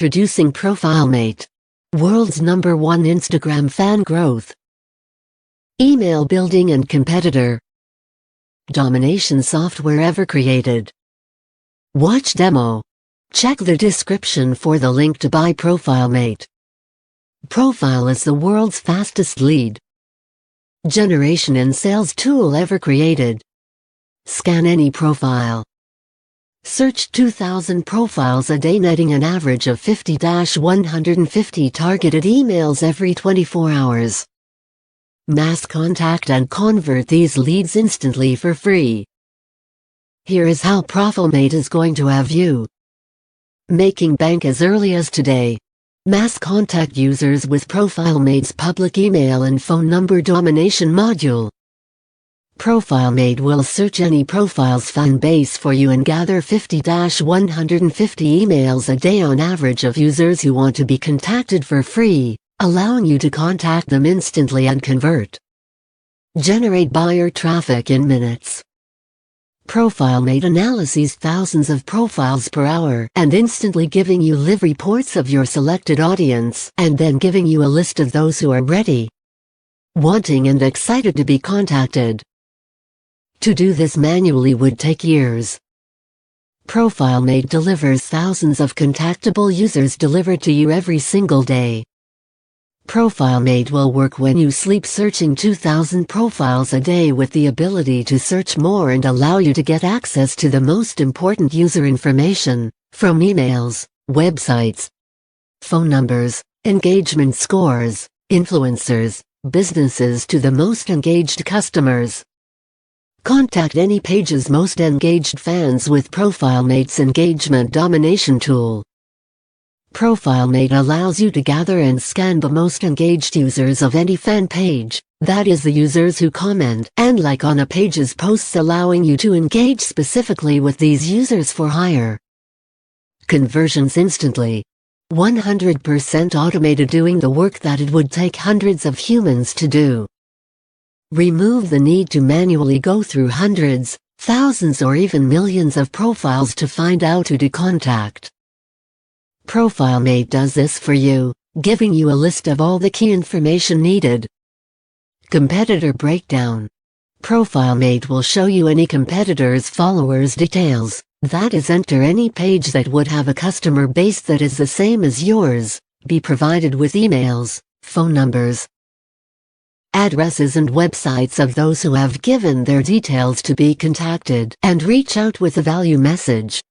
Introducing Profilemate, world's #1 Instagram fan growth, email building and competitor domination software ever created. Watch demo. Check the description for the link to buy Profilemate. Profile is the world's fastest lead generation and sales tool ever created. Scan any profile. Search 2,000 profiles a day, netting an average of 50-150 targeted emails every 24 hours. Mass contact and convert these leads instantly for free. Here is how Profilemate is going to have you making bank as early as today. Mass contact users with Profilemate's public email and phone number domination module. Profilemate will search any profile's fan base for you and gather 50-150 emails a day on average of users who want to be contacted for free, allowing you to contact them instantly and convert. Generate buyer traffic in minutes. Profilemate analyzes thousands of profiles per hour and instantly giving you live reports of your selected audience and then giving you a list of those who are ready, wanting and excited to be contacted. To do this manually would take years. Profilemate delivers thousands of contactable users delivered to you every single day. Profilemate will work when you sleep, searching 2,000 profiles a day with the ability to search more and allow you to get access to the most important user information, from emails, websites, phone numbers, engagement scores, influencers, businesses to the most engaged customers. Contact any page's most engaged fans with Profilemate's engagement domination tool. Profilemate allows you to gather and scan the most engaged users of any fan page, that is the users who comment and like on a page's posts, allowing you to engage specifically with these users for higher conversions instantly. 100% automated, doing the work that it would take hundreds of humans to do. Remove the need to manually go through hundreds, thousands or even millions of profiles to find out who to contact. Profilemate does this for you, giving you a list of all the key information needed. Competitor breakdown. Profilemate will show you any competitor's followers details, that is, enter any page that would have a customer base that is the same as yours, be provided with emails, phone numbers, addresses and websites of those who have given their details to be contacted, and reach out with a value message.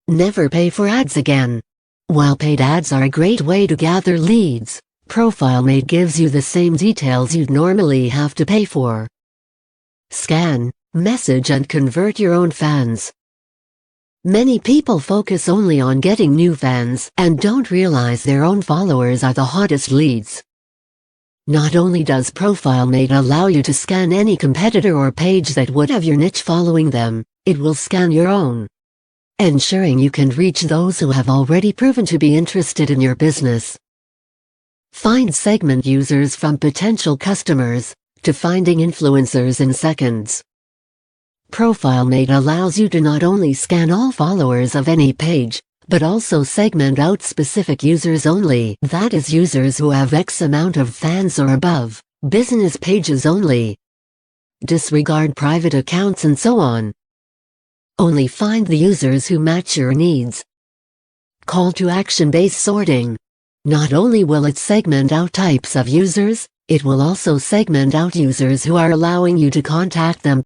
Never pay for ads again. While paid ads are a great way to gather leads, Profilemate gives you the same details you'd normally have to pay for. Scan, message and convert your own fans. Many people focus only on getting new fans and don't realize their own followers are the hottest leads. Not only does Profilemate allow you to scan any competitor or page that would have your niche following them, it will scan your own, ensuring you can reach those who have already proven to be interested in your business. Find segment users from potential customers to finding influencers in seconds. Profilemate allows you to not only scan all followers of any page, but also segment out specific users only, that is, users who have X amount of fans or above, business pages only. Disregard private accounts and so on. Only find the users who match your needs. Call to action-based sorting. Not only will it segment out types of users, it will also segment out users who are allowing you to contact them.